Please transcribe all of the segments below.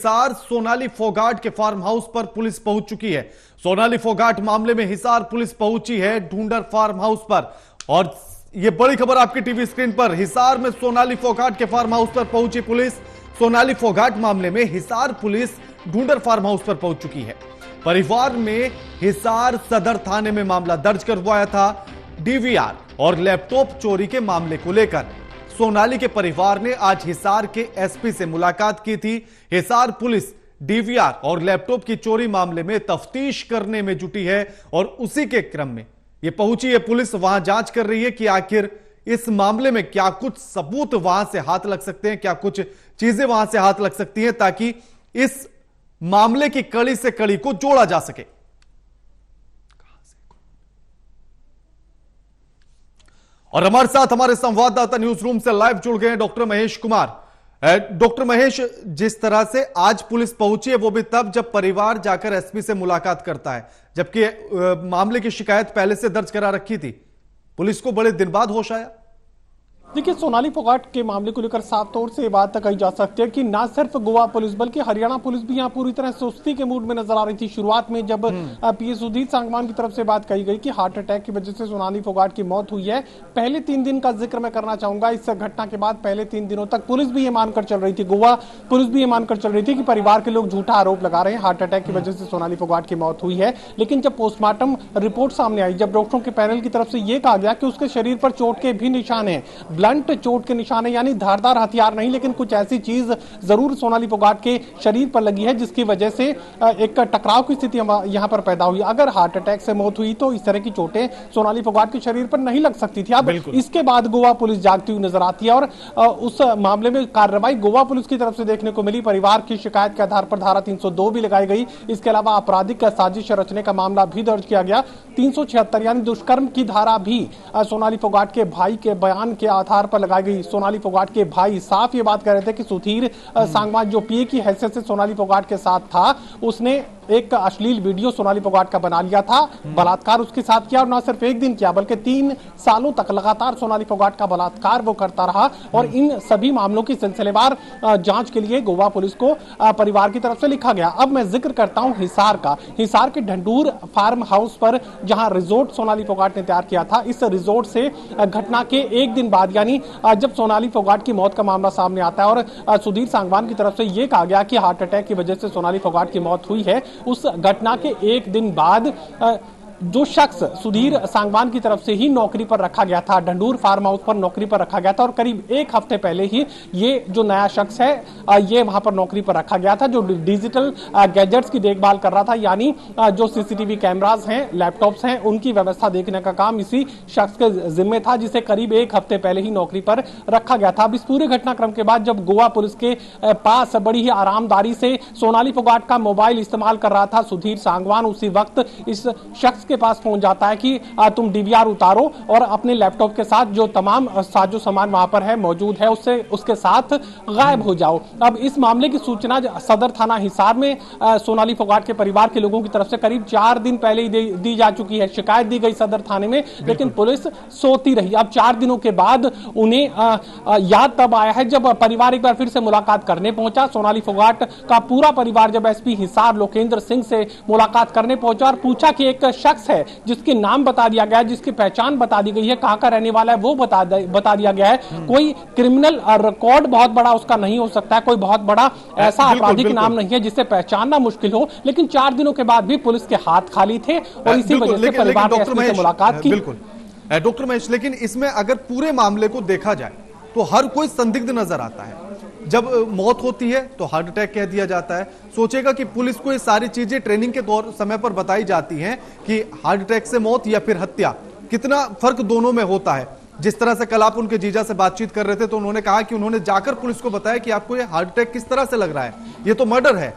हिसार सोनाली फोगाट के farm house पर police पहुंच चुकी है। सोनाली फोगाट मामले में हिसार पुलिस पहुंची है ढूंढर फार्म हाउस पर। और यह बड़ी खबर आपकी टीवी स्क्रीन पर। हिसार में सोनाली फोगाट के फार्म हाउस पर पहुंची पुलिस। सोनाली फोगाट मामले में हिसार पुलिस ढूंढर फार्म हाउस पर पहुंच चुकी है। परिवार में हिसार सदर थाने में मामला दर्ज करवाया था। डीवीआर और लैपटॉप चोरी के मामले को लेकर सोनाली के परिवार ने आज हिसार के एसपी से मुलाकात की थी। हिसार पुलिस डीवीआर और लैपटॉप की चोरी मामले में तफ्तीश करने में जुटी है और उसी के क्रम में यह पहुंची है पुलिस। वहां जांच कर रही है कि आखिर इस मामले में क्या कुछ सबूत वहां से हाथ लग सकते हैं, क्या कुछ चीजें वहां से हाथ लग सकती हैं ताकि इस मामले की कड़ी से कड़ी को जोड़ा जा सके। और हमारे साथ हमारे संवाददाता न्यूज रूम से लाइव जुड़ गए हैं डॉक्टर महेश कुमार। डॉक्टर महेश, जिस तरह से आज पुलिस पहुंची है वो भी तब जब परिवार जाकर एसपी से मुलाकात करता है, जबकि मामले की शिकायत पहले से दर्ज करा रखी थी। पुलिस को बड़े दिन बाद होश आया। देखिए, सोनाली फोगाट के मामले को लेकर साफ तौर से ये बात तक कही जा सकती है कि ना सिर्फ गोवा पुलिस बल्कि हरियाणा पुलिस भी यहाँ पूरी तरह सुस्ती के मूड में नजर आ रही थी। शुरुआत में जब पीएस सुधीर सांगवान की तरफ से बात कही गई कि हार्ट अटैक की वजह से सोनाली फोगाट की मौत हुई है, पहले 3 दिन का जिक्र मैं करना चाहूंगा। इस घटना के बाद पहले 3 दिनों तक पुलिस भी ये मानकर चल रही थी, गोवा पुलिस भी ये मानकर चल रही थी कि परिवार के लोग झूठा आरोप लगा रहे हैं, हार्ट अटैक की वजह से सोनाली फोगाट की मौत हुई है। लेकिन जब पोस्टमार्टम रिपोर्ट सामने आई, जब डॉक्टरों के पैनल की तरफ से यह कहा गया कि उसके शरीर पर चोट के भी निशान है, ब्लंट चोट के निशान है, यानी धारदार हथियार नहीं लेकिन कुछ ऐसी चीज जरूर सोनाली फोगाट के शरीर पर लगी है जिसकी वजह से एक टकराव की स्थिति यहां पर पैदा हुई। अगर हार्ट अटैक से मौत हुई तो इस तरह की चोटें सोनाली फोगाट के शरीर पर नहीं लग सकती थी। अब इसके बाद गोवा पुलिस जागती हुई नजर आती है और उस मामले में कार्रवाई गोवा पुलिस की तरफ से देखने को मिली। परिवार की शिकायत के आधार पर धारा 302 भी लगाई गई। इसके अलावा आपराधिक साजिश रचने का मामला भी दर्ज किया गया। 376 यानी दुष्कर्म की धारा भी सोनाली फोगाट के भाई के बयान के आधार पर लगाई गई। सोनाली फोगाट के भाई साफ ये बात कर रहे थे कि सुधीर सांगवान जो पीए की हैसियत से सोनाली फोगाट के साथ था, उसने एक अश्लील वीडियो सोनाली फोगाट का बना लिया था, बलात्कार उसके साथ किया और ना सिर्फ एक दिन किया बल्कि 3 सालों तक लगातार सोनाली फोगाट का बलात्कार वो करता रहा। और इन सभी मामलों की सिलसिलेवार जांच के लिए गोवा पुलिस को परिवार की तरफ से लिखा गया। अब मैं जिक्र करता हूं हिसार का। हिसार के ढंढूर फार्म हाउस पर जहां रिजोर्ट सोनाली फोगाट ने तैयार किया था, इस रिजोर्ट से घटना के एक दिन बाद यानी जब सोनाली फोगाट की मौत का मामला सामने आता है और सुधीर सांगवान की तरफ से यह कहा गया कि हार्ट अटैक की वजह से सोनाली फोगाट की मौत हुई है, उस घटना के एक दिन बाद जो शख्स सुधीर सांगवान की तरफ से ही नौकरी पर रखा गया था, ढंढूर फार्म हाउस पर नौकरी पर रखा गया था और करीब 1 हफ्ते पहले ही ये जो नया शख्स है ये वहां पर नौकरी पर रखा गया था, जो डिजिटल गैजेट्स की देखभाल कर रहा था, यानी जो सीसीटीवी कैमरास हैं, लैपटॉप्स हैं, उनकी व्यवस्था देखने का काम इसी शख्स के जिम्मे था, जिसे करीब 1 हफ्ते पहले ही नौकरी पर रखा गया था। अब इस पूरे घटनाक्रम के बाद जब गोवा पुलिस के पास बड़ी ही आरामदारी से सोनाली फोगाट का मोबाइल इस्तेमाल कर रहा था सुधीर सांगवान, उसी वक्त इस शख्स के पास पहुंच जाता है कि तुम डीवीआर उतारो और अपने लैपटॉप के साथ जो तमाम साजो सामान वहां पर है मौजूद है उसके साथ गायब हो जाओ। अब इस मामले की सूचना सदर थाना हिसार में सोनाली फोगाट के परिवार के लोगों की तरफ से करीब 4 दिन पहले ही दी जा चुकी है। शिकायत दी गई सदर थाने में, लेकिन पुलिस सोती रही। अब 4 दिनों के बाद उन्हें याद तब आया है जब परिवार एक बार फिर से मुलाकात करने पहुंचा। सोनाली फोगाट का पूरा परिवार जब एसपी हिसार लोकेंद्र सिंह से मुलाकात करने पहुंचा और पूछा कि एक शख्स है जिसके नाम बता दिया गया है, जिसकी पहचान बता दी गई है, कहां का रहने वाला है वो बता दिया गया है, कोई क्रिमिनल रिकॉर्ड बहुत बड़ा उसका नहीं हो सकता है, कोई बहुत बड़ा ऐसा आपराधिक नाम नहीं है जिसे पहचानना मुश्किल हो। लेकिन 4 दिनों के बाद भी पुलिस के हाथ खाली थे और इसी वजह से परिवार ने एसपी से मुलाकात की। बिल्कुल डॉक्टर महेश, लेकिन इसमें अगर पूरे मामले को देखा जाए तो हर कोई संदिग्ध नजर आता है। जब मौत होती है तो हार्ट अटैक कह दिया जाता है। सोचेगा कि पुलिस को ये सारी चीजें ट्रेनिंग के दौर समय पर बताई जाती हैं कि हार्ट अटैक से मौत या फिर हत्या, कितना फर्क दोनों में होता है। जिस तरह से कल आप उनके जीजा से बातचीत कर रहे थे तो उन्होंने कहा कि उन्होंने जाकर पुलिस को बताया कि आपको ये हार्ट अटैक किस तरह से लग रहा है, ये तो मर्डर है।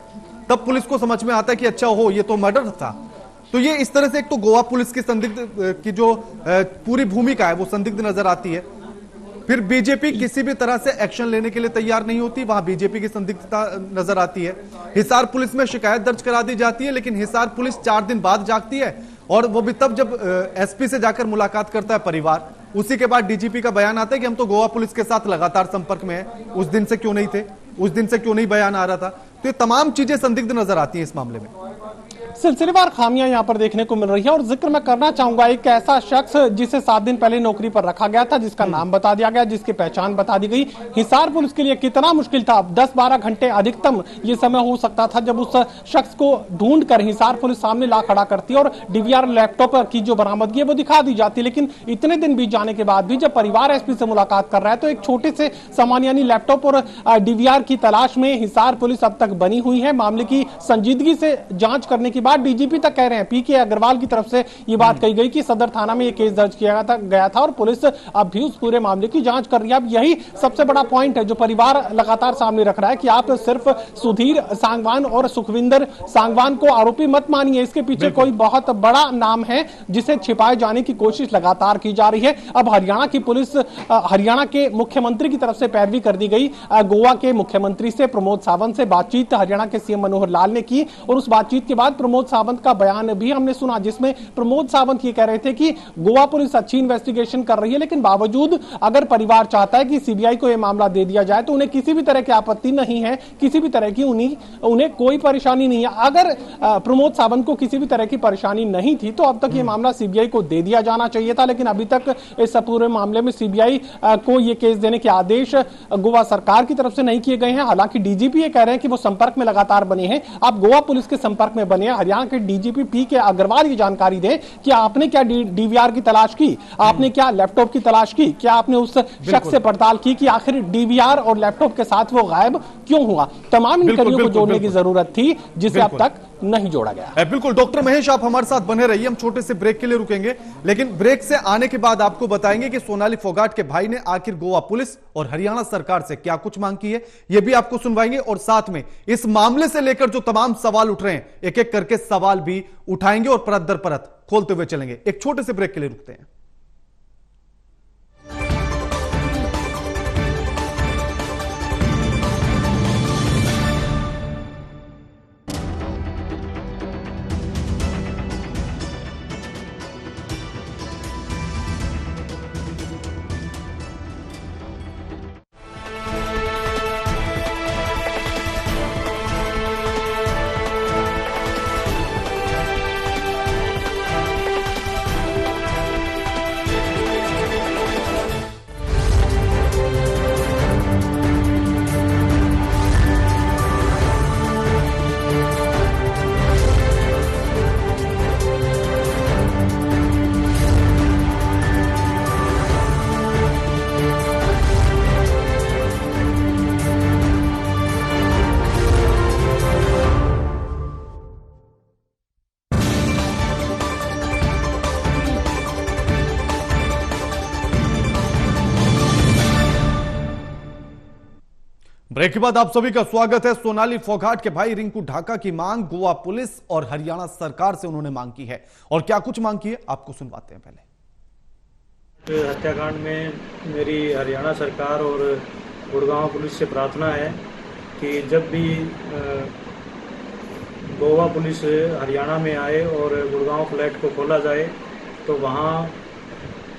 तब पुलिस को समझ में आता है कि अच्छा हो ये तो मर्डर था। तो ये इस तरह से एक तो गोवा पुलिस की संदिग्ध की जो पूरी भूमिका है वो संदिग्ध नजर आती है। फिर बीजेपी किसी भी तरह से एक्शन लेने के लिए तैयार नहीं होती, वहां बीजेपी की संदिग्धता नजर आती है। हिसार पुलिस में शिकायत दर्ज करा दी जाती है, लेकिन हिसार पुलिस 4 दिन बाद जागती है और वो भी तब जब एसपी से जाकर मुलाकात करता है परिवार। उसी के बाद डीजीपी का बयान आता है कि हम तो गोवा पुलिस के साथ लगातार संपर्क में हैं। उस दिन से क्यों नहीं थे, उस दिन से क्यों नहीं बयान आ रहा था। तो ये तमाम चीजें संदिग्ध नजर आती हैं इस मामले में। सिलसिलेवार खामियां यहां पर देखने को मिल रही है। और जिक्र मैं करना चाहूंगा एक ऐसा शख्स जिसे 7 दिन पहले नौकरी पर रखा गया था, जिसका नाम बता दिया गया, जिसकी पहचान बता दी गई। हिसार पुलिस के लिए कितना मुश्किल था, 10-12 घंटे अधिकतम ये समय हो सकता था जब उस शख्स को ढूंढ कर हिसार पुलिस सामने ला खड़ा करती और डीवीआर लैपटॉप की जो बरामदगी है वो दिखा दी जाती। लेकिन इतने दिन बीत जाने के बाद भी जब परिवार एसपी से मुलाकात कर रहा है तो एक छोटे से सामान यानी लैपटॉप और डीवीआर की तलाश में हिसार पुलिस अब तक बनी हुई है। मामले की संजीदगी से जांच करने के बाद डीजीपी तक कह रहे हैं, पीके अग्रवाल की तरफ से ये बात कही गई कि सदर थाना में ये केस दर्ज किया गया था और पुलिस अब भी उस पूरे मामले की जांच कर रही है। अब यही सबसे बड़ा पॉइंट है जो परिवार लगातार सामने रख रहा है कि आप सिर्फ सुधीर सांगवान और सुखविंदर सांगवान को आरोपी मत मानिए, इसके पीछे कोई बहुत बड़ा नाम है जिसे छिपाए जाने की कोशिश लगातार की जा रही है। अब हरियाणा की पुलिस, हरियाणा के मुख्यमंत्री की तरफ से पैरवी कर दी गई। गोवा के मुख्यमंत्री से प्रमोद सावंत से बातचीत हरियाणा के सीएम मनोहर लाल ने की और उस बातचीत के बाद प्रमोद सावंत का बयान भी हमने सुना, जिसमें प्रमोद सावंत ये कह रहे थे कि गोवा पुलिस अच्छी इन्वेस्टिगेशन कर रही है, लेकिन बावजूद अगर परिवार चाहता है कि सीबीआई को यह मामला दे दिया जाए तो उन्हें किसी भी तरह की आपत्ति नहीं है, किसी भी तरह की उन्हें कोई परेशानी नहीं है। अगर प्रमोद सावंत को किसी भी तरह की परेशानी नहीं थी तो अब तक ये मामला सीबीआई को दे दिया जाना चाहिए था, लेकिन अभी तक इस पूरे मामले में सीबीआई को ये केस देने के आदेश गोवा सरकार की तरफ से नहीं किए गए हैं। हालांकि डीजीपी ये कह रहे हैं कि वो संपर्क में लगातार बने हैं। आप गोवा पुलिस के संपर्क में बने हैं। हरियाणा के डीजीपी पीके अग्रवाल ये जानकारी दें कि आपने क्या डीवीआर की तलाश की, आपने क्या लैपटॉप की तलाश की, क्या आपने उस शख्स से पड़ताल की कि आखिर डीवीआर और लैपटॉप के साथ वो गायब क्यों हुआ। तमाम इन कड़ियों को जोड़ने की जरूरत थी जिसे अब तक नहीं जोड़ा गया। बिल्कुल डॉक्टर महेश, आप हमारे साथ बने रहिए। हम छोटे से ब्रेक के लिए रुकेंगे, लेकिन ब्रेक से आने के बाद आपको बताएंगे कि सोनाली फोगाट के भाई ने आखिर गोवा पुलिस और हरियाणा सरकार से क्या कुछ मांग की है, यह भी आपको सुनवाएंगे। और साथ में इस मामले से लेकर जो तमाम सवाल उठ रहे हैं, एक एक करके सवाल भी उठाएंगे और परत दर परत खोलते हुए चलेंगे। एक छोटे से ब्रेक के लिए रुकते हैं। ब्रेक के बाद आप सभी का स्वागत है। सोनाली फोगाट के भाई रिंकू ढाका की मांग गोवा पुलिस और हरियाणा सरकार से उन्होंने मांग की है, और क्या कुछ मांग की है आपको सुनवाते हैं। पहले हत्याकांड में मेरी हरियाणा सरकार और गुड़गांव पुलिस से प्रार्थना है कि जब भी गोवा पुलिस हरियाणा में आए और गुड़गांव फ्लैट को खोला जाए तो वहां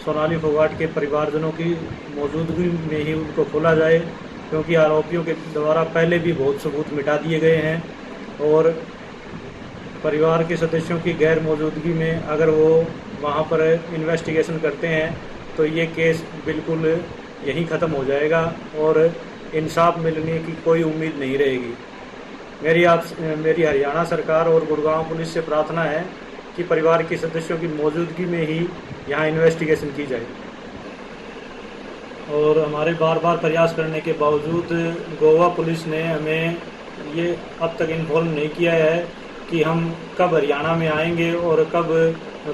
सोनाली फोगाट के परिवारजनों की मौजूदगी में ही उनको खोला जाए, क्योंकि आरोपियों के द्वारा पहले भी बहुत सबूत मिटा दिए गए हैं और परिवार के सदस्यों की गैर मौजूदगी में अगर वो वहाँ पर इन्वेस्टिगेशन करते हैं तो ये केस बिल्कुल यहीं ख़त्म हो जाएगा और इंसाफ मिलने की कोई उम्मीद नहीं रहेगी। मेरी हरियाणा सरकार और गुड़गांव पुलिस से प्रार्थना है कि परिवार के सदस्यों की मौजूदगी में ही यहाँ इन्वेस्टिगेशन की जाए। और हमारे बार बार प्रयास करने के बावजूद गोवा पुलिस ने हमें ये अब तक इन्फॉर्म नहीं किया है कि हम कब हरियाणा में आएंगे और कब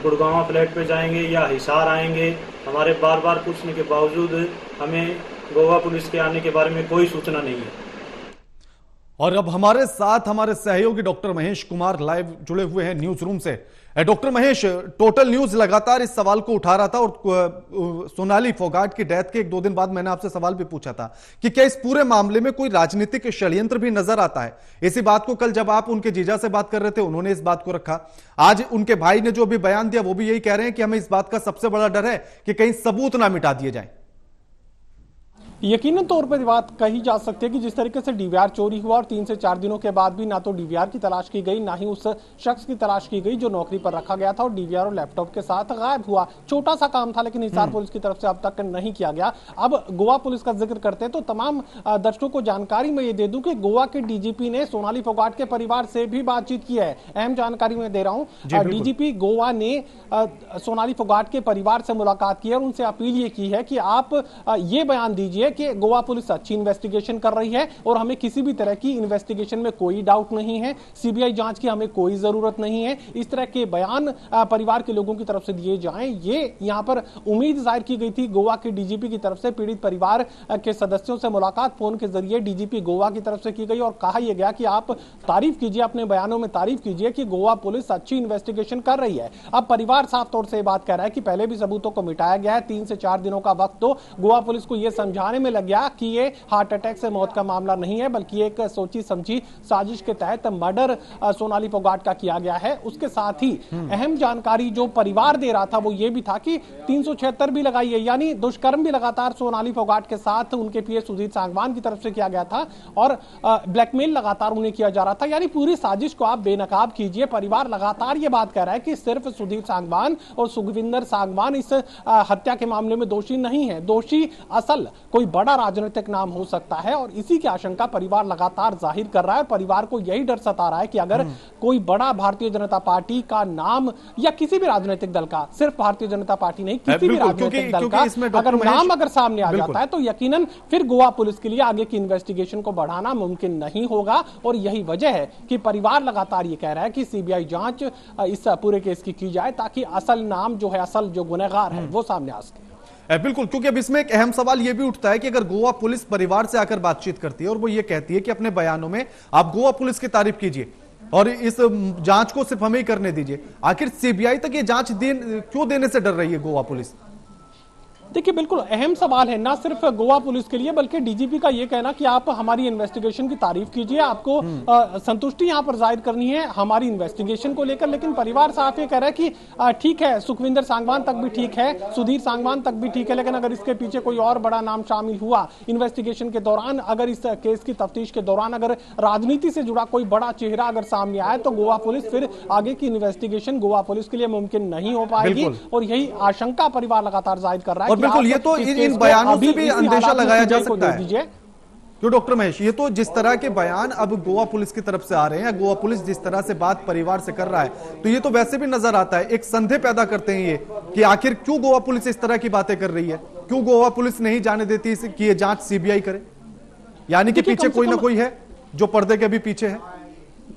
गुड़गांव फ्लैट पे जाएंगे या हिसार आएंगे। हमारे बार बार पूछने के बावजूद हमें गोवा पुलिस के आने के बारे में कोई सूचना नहीं है। और अब हमारे साथ हमारे सहयोगी डॉक्टर महेश कुमार लाइव जुड़े हुए हैं न्यूज रूम से। डॉक्टर महेश, टोटल न्यूज लगातार इस सवाल को उठा रहा था और सोनाली फोगाट की डेथ के 1-2 दिन बाद मैंने आपसे सवाल भी पूछा था कि क्या इस पूरे मामले में कोई राजनीतिक षड्यंत्र भी नजर आता है। इसी बात को कल जब आप उनके जीजा से बात कर रहे थे उन्होंने इस बात को रखा। आज उनके भाई ने जो भी बयान दिया वो भी यही कह रहे हैं कि हमें इस बात का सबसे बड़ा डर है कि कहीं सबूत ना मिटा दिए जाए। यकीनन तौर पर बात कही जा सकती है कि जिस तरीके से डीवीआर चोरी हुआ और 3 से 4 दिनों के बाद भी ना तो डीवीआर की तलाश की गई, ना ही उस शख्स की तलाश की गई जो नौकरी पर रखा गया था और डीवीआर और लैपटॉप के साथ गायब हुआ। छोटा सा काम था, लेकिन हिसार पुलिस की तरफ से अब तक नहीं किया गया। अब गोवा पुलिस का जिक्र करते हैं तो तमाम दर्शकों को जानकारी मैं ये दे दूं कि गोवा के डीजीपी ने सोनाली फोगाट के परिवार से भी बातचीत की है। अहम जानकारी मैं दे रहा हूं, डीजीपी गोवा ने सोनाली फोगाट के परिवार से मुलाकात की है और उनसे अपील ये की है कि आप ये बयान दीजिए कि गोवा पुलिस अच्छी इन्वेस्टिगेशन कर रही है और हमें किसी भी तरह की इन्वेस्टिगेशन में कोई डाउट नहीं है, सीबीआई जांच की हमें कोई जरूरत नहीं है। इस तरह के बयान परिवार के लोगों की तरफ से दिए जाएं, ये यहां पर उम्मीद जाहिर की गई थी गोवा के डीजीपी की तरफ से। पीड़ित परिवार के सदस्यों से मुलाकात फोन के जरिए डीजीपी गोवा की तरफ से की गई और कहा यह गया कि आप तारीफ कीजिए, अपने बयानों में तारीफ कीजिए कि गोवा पुलिस अच्छी इन्वेस्टिगेशन कर रही है। अब परिवार साफ तौर से बात कह रहा है कि पहले भी सबूतों को मिटाया गया है, 3 से 4 दिनों का वक्त तो गोवा पुलिस को यह समझाने में लग गया कि ये हार्ट अटैक से मौत का मामला नहीं है, बल्कि एक सोची समझी साजिश के तहत मर्डर सोनाली फोगाट का किया गया है। उसके साथ ही अहम जानकारी जो परिवार दे रहा था वो ये भी था कि 376 भी लगाई है, यानी दुष्कर्म भी लगातार सोनाली फोगाट के साथ उनके पीए सुधीर सांगवान की तरफ से किया गया था और ब्लैकमेल लगातार उन्हें किया जा रहा था। यानी पूरी साजिश को आप बेनकाब कीजिए। परिवार लगातार ये बात कह रहा है कि सिर्फ सुधीर सांगवान और सुखविंदर सांगवान इस हत्या के मामले में दोषी नहीं है। दोषी असल कोई बड़ा राजनीतिक नाम हो सकता है और इसी की आशंका परिवार लगातार जाहिर कर रहा है। परिवार को यही डर सता रहा है कि अगर कोई बड़ा भारतीय जनता पार्टी का नाम या किसी भी राजनीतिक दल का, सिर्फ भारतीय जनता पार्टी नहीं, किसी भी राजनीतिक दल का अगर नाम अगर सामने आ जाता है तो यकीनन फिर गोवा पुलिस के लिए आगे की इन्वेस्टिगेशन को बढ़ाना मुमकिन नहीं होगा। और यही वजह है कि परिवार लगातार ये कह रहा है कि सीबीआई जांच इस पूरे केस की जाए ताकि असल नाम जो है, असल जो गुनहगार है वो सामने आ सके। बिल्कुल, क्योंकि अब इसमें एक अहम सवाल यह भी उठता है कि अगर गोवा पुलिस परिवार से आकर बातचीत करती है और वो ये कहती है कि अपने बयानों में आप गोवा पुलिस की तारीफ कीजिए और इस जांच को सिर्फ हमें ही करने दीजिए, आखिर सीबीआई तक ये जांच क्यों देने से डर रही है गोवा पुलिस? देखिए, बिल्कुल अहम सवाल है, ना सिर्फ गोवा पुलिस के लिए बल्कि डीजीपी का यह कहना कि आप हमारी इन्वेस्टिगेशन की तारीफ कीजिए, आपको संतुष्टि यहां पर जाहिर करनी है हमारी इन्वेस्टिगेशन को लेकर। लेकिन परिवार साफ ये कह रहा है कि ठीक है, सुखविंदर सांगवान तक भी ठीक है, सुधीर सांगवान तक भी ठीक है, लेकिन अगर इसके पीछे कोई और बड़ा नाम शामिल हुआ इन्वेस्टिगेशन के दौरान, अगर इस केस की तफ्तीश के दौरान अगर राजनीति से जुड़ा कोई बड़ा चेहरा अगर सामने आए तो गोवा पुलिस फिर आगे की इन्वेस्टिगेशन गोवा पुलिस के लिए मुमकिन नहीं हो पाएगी। और यही आशंका परिवार लगातार जाहिर कर रहा है। बिल्कुल, ये तो इन बयानों से भी अंदेशा लगाया जा सकता है क्यों डॉक्टर महेश, ये तो जिस तरह के बयान अब गोवा पुलिस की तरफ से आ रहे हैं, गोवा पुलिस जिस तरह से बात परिवार से कर रहा है, तो ये तो वैसे भी नजर आता है, एक संदेह पैदा करते हैं ये कि आखिर क्यों गोवा पुलिस इस तरह की बातें कर रही है, क्यों गोवा पुलिस नहीं जाने देती कि ये जांच सीबीआई करे, यानी कि पीछे कोई ना कोई है जो पर्दे के भी पीछे है।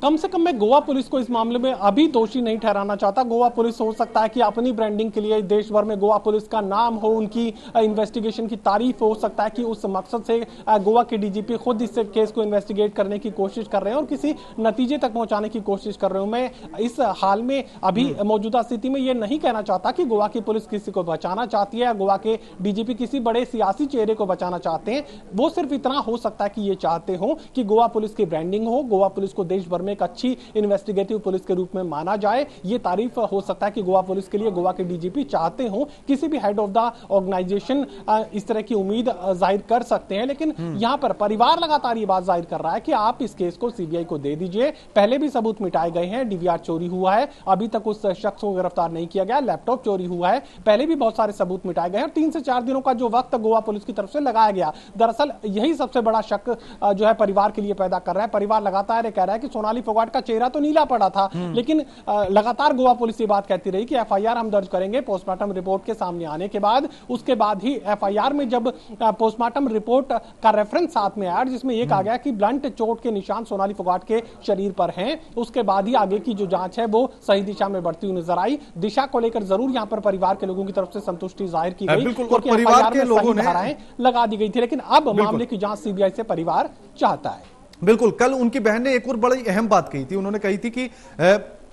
कम से कम मैं गोवा पुलिस को इस मामले में अभी दोषी नहीं ठहराना चाहता। गोवा पुलिस हो सकता है कि अपनी ब्रांडिंग के लिए देश भर में गोवा पुलिस का नाम हो, उनकी इन्वेस्टिगेशन की तारीफ हो सकता है कि उस मकसद से गोवा के डीजीपी खुद इस केस को इन्वेस्टिगेट करने की कोशिश कर रहे हैं और किसी नतीजे तक पहुंचाने की कोशिश कर रहे हूं। मैं इस हाल में अभी मौजूदा स्थिति में यह नहीं कहना चाहता कि गोवा की पुलिस किसी को बचाना चाहती है या गोवा के डीजीपी किसी बड़े सियासी चेहरे को बचाना चाहते हैं। वो सिर्फ इतना हो सकता है कि ये चाहते हो कि गोवा पुलिस की ब्रांडिंग हो, गोवा पुलिस को देश भर में एक अच्छी इन्वेस्टिगेटिव पुलिस के रूप में माना जाए। ये तारीफ हो सकता है कि गोवा पुलिस के लिए गोवा के डीजीपी चाहते हो, किसी भी हेड ऑफ द ऑर्गेनाइजेशन इस तरह की उम्मीद जाहिर कर सकते हैं। लेकिन यहां पर परिवार लगातार ये बात जाहिर कर रहा है कि आप इस केस को सीबीआई को दे दीजिए। पहले भी सबूत मिटाए गए हैं, डीवीआर चोरी हुआ है, अभी तक उस शख्स को गिरफ्तार नहीं किया गया, लैपटॉप चोरी हुआ है, पहले भी बहुत सारे सबूत मिटाए गए हैं। 3 से 4 दिनों का जो वक्त गोवा पुलिस की तरफ से लगाया गया, दरअसल यही सबसे बड़ा शक जो है परिवार के लिए पैदा कर रहा है। परिवार लगातार कह रहा है कि सोनाली फोगाट का चेहरा तो नीला पड़ा था, लेकिन लगातार गोवा पुलिस ये बात कहती रही कि एफआईआर हम दर्ज करेंगे पोस्टमार्टम रिपोर्ट के सामने आने के बाद। उसके बाद ही एफआईआर में जब पोस्टमार्टम रिपोर्ट का रेफरेंस साथ में आया जिसमें यह कहा गया कि ब्लंट चोट के निशान सोनाली फोगाट के शरीर पर हैं, उसके बाद ही आगे की जो जांच है वो सही दिशा में बढ़ती हुई नजर आई। दिशा को लेकर जरूर यहां पर परिवार के लोगों की तरफ से संतुष्टि जाहिर की गई क्योंकि परिवार के लोगों ने धाराएं लगा दी गई थी, लेकिन अब मामले की जांच सीबीआई से परिवार चाहता है। बिल्कुल, कल उनकी बहन ने एक और बड़ी अहम बात कही थी। उन्होंने कही थी कि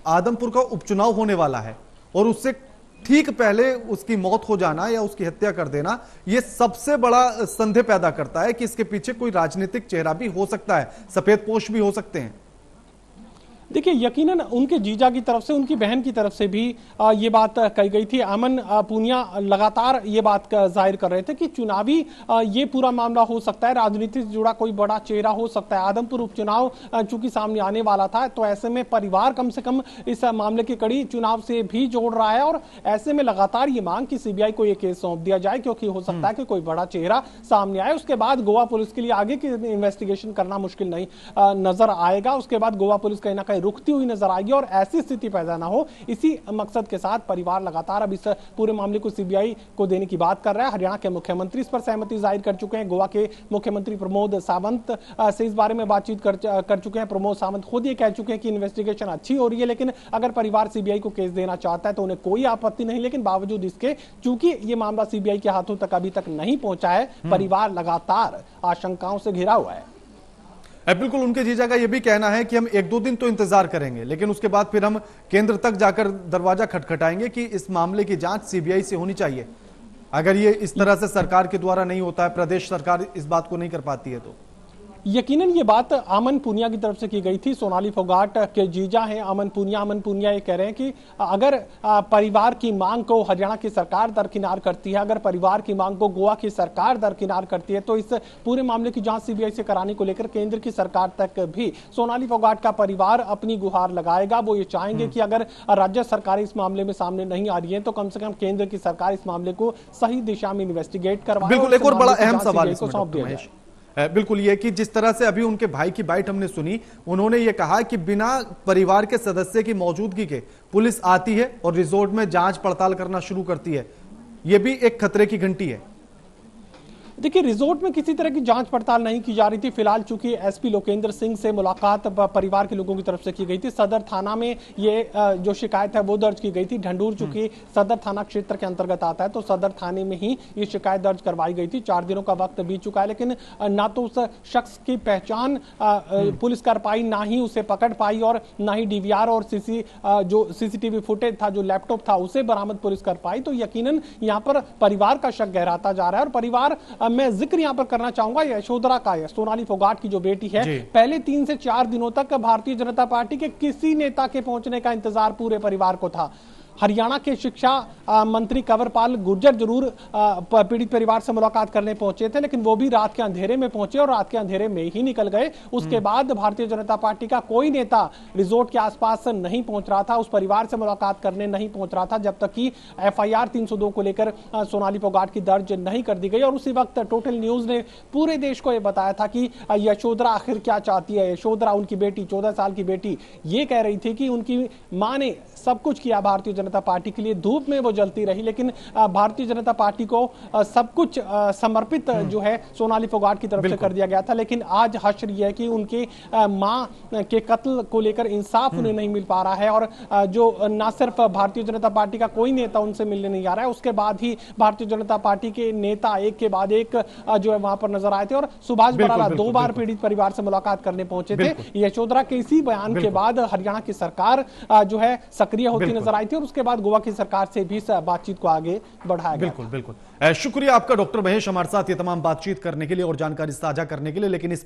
आदमपुर का उपचुनाव होने वाला है और उससे ठीक पहले उसकी मौत हो जाना या उसकी हत्या कर देना यह सबसे बड़ा संदेह पैदा करता है कि इसके पीछे कोई राजनीतिक चेहरा भी हो सकता है, सफेद पोश भी हो सकते हैं। देखिए, यकीनन उनके जीजा की तरफ से, उनकी बहन की तरफ से भी ये बात कही गई थी। अमन पूनिया लगातार ये बात जाहिर कर रहे थे कि चुनावी ये पूरा मामला हो सकता है, राजनीति से जुड़ा कोई बड़ा चेहरा हो सकता है। आदमपुर उपचुनाव चूंकि सामने आने वाला था, तो ऐसे में परिवार कम से कम इस मामले की कड़ी चुनाव से भी जोड़ रहा है और ऐसे में लगातार ये मांग कि सीबीआई को ये केस सौंप दिया जाए, क्योंकि हो सकता है कि कोई बड़ा चेहरा सामने आए। उसके बाद गोवा पुलिस के लिए आगे की इन्वेस्टिगेशन करना मुश्किल नहीं नजर आएगा। उसके बाद गोवा पुलिस कहीं ना कहीं रुकती हुई नजर आएगी और ऐसी स्थिति पैदा ना हो, इसी मकसद के साथ परिवार लगातार अब इस पूरे मामले को सीबीआई को देने की बात कर रहा है। हरियाणा के मुख्यमंत्री इस पर सहमति जाहिर कर चुके हैं। गोवा के मुख्यमंत्री प्रमोद सावंत से इस बारे में बातचीत कर चुके हैं। प्रमोद सावंत खुद ये कह चुके हैं कि इन्वेस्टिगेशन अच्छी हो रही है, लेकिन अगर परिवार सीबीआई को केस देना चाहता है तो उन्हें कोई आपत्ति नहीं। लेकिन बावजूद इसके, चूंकि ये मामला सीबीआई के हाथों तक अभी तक नहीं पहुंचा है, परिवार लगातार आशंकाओं से घिरा हुआ है। बिल्कुल, उनके जीजा का यह भी कहना है कि हम 1-2 दिन तो इंतजार करेंगे, लेकिन उसके बाद फिर हम केंद्र तक जाकर दरवाजा खटखटाएंगे कि इस मामले की जांच सीबीआई से होनी चाहिए। अगर ये इस तरह से सरकार के द्वारा नहीं होता है, प्रदेश सरकार इस बात को नहीं कर पाती है, तो यकीनन ये बात अमन पूनिया की तरफ से की गई थी। सोनाली फोगाट के जीजा हैं अमन पूनिया ये कह रहे हैं कि अगर परिवार की मांग को हरियाणा की सरकार दरकिनार करती है, अगर परिवार की मांग को गोवा की सरकार दरकिनार करती है, तो इस पूरे मामले की जांच सीबीआई से कराने को लेकर केंद्र की सरकार तक भी सोनाली फोगाट का परिवार अपनी गुहार लगाएगा। वो ये चाहेंगे कि अगर राज्य सरकार इस मामले में सामने नहीं आ रही है, तो कम से कम केंद्र की सरकार इस मामले को सही दिशा में इन्वेस्टिगेट करवाए। बिल्कुल, एक और बड़ा अहम सवाल को सौंप दिया जाए। बिल्कुल, ये कि जिस तरह से अभी उनके भाई की बाइट हमने सुनी, उन्होंने ये कहा कि बिना परिवार के सदस्य की मौजूदगी के पुलिस आती है और रिजॉर्ट में जांच पड़ताल करना शुरू करती है। ये भी एक खतरे की घंटी है। देखिए, रिजॉर्ट में किसी तरह की जांच पड़ताल नहीं की जा रही थी। फिलहाल चूंकि एसपी लोकेंद्र सिंह से मुलाकात परिवार के लोगों की तरफ से की गई थी, सदर थाना में ये जो शिकायत है वो दर्ज की गई थी। ढंढूर चूंकि सदर थाना क्षेत्र के अंतर्गत आता है, तो सदर थाने में ही ये शिकायत दर्ज करवाई गई थी। 4 दिनों का वक्त बीत चुका है, लेकिन ना तो उस शख्स की पहचान पुलिस कर पाई, ना ही उसे पकड़ पाई, और ना ही डीवीआर और जो सीसीटीवी फुटेज था, जो लैपटॉप था, उसे बरामद पुलिस कर पाई। तो यकीनन यहाँ पर परिवार का शक गहराता जा रहा है। और परिवार, मैं जिक्र यहां पर करना चाहूंगा यशोधरा का, सोनाली फोगाट की जो बेटी है, पहले 3 से 4 दिनों तक भारतीय जनता पार्टी के किसी नेता के पहुंचने का इंतजार पूरे परिवार को था। हरियाणा के शिक्षा मंत्री कंवरपाल गुर्जर जरूर पीड़ित परिवार से मुलाकात करने पहुंचे थे, लेकिन वो भी रात के अंधेरे में पहुंचे और रात के अंधेरे में ही निकल गए। उसके बाद भारतीय जनता पार्टी का कोई नेता रिजॉर्ट के आसपास नहीं पहुंच रहा था, उस परिवार से मुलाकात करने नहीं पहुंच रहा था, जब तक कि FIR 302 को लेकर सोनाली फोगाट की दर्ज नहीं कर दी गई। और उसी वक्त टोटल न्यूज ने पूरे देश को यह बताया था कि यशोधरा आखिर क्या चाहती है। यशोधरा, उनकी बेटी, 14 साल की बेटी, ये कह रही थी कि उनकी मां ने सब कुछ किया भारतीय जनता पार्टी के लिए, धूप में वो जलती रही, लेकिन भारतीय जनता पार्टी को सब कुछ समर्पित जो है सोनाली फोगाट की तरफ से कर दिया गया था। लेकिन आज हश्र यह है कि उनके मां के कत्ल को लेकर इंसाफ उन्हें नहीं मिल पा रहा है, और जो ना सिर्फ भारतीय जनता पार्टी का कोई नेता उनसे मिलने नहीं आ रहा है, उसके बाद ही भारतीय जनता पार्टी के नेता एक के बाद एक जो है वहां पर नजर आए थे। और सुभाष बराला 2 बार पीड़ित परिवार से मुलाकात करने पहुंचे थे। यशोधरा के इसी बयान के बाद हरियाणा की सरकार जो है सक्रिय होती नजर आई थी, और उसके बाद गोवा की सरकार से भी बातचीत को आगे बढ़ाया गया। बिल्कुल। शुक्रिया आपका डॉक्टर महेश, हमारे साथ ये तमाम बातचीत करने के लिए और जानकारी साझा करने के लिए। लेकिन इस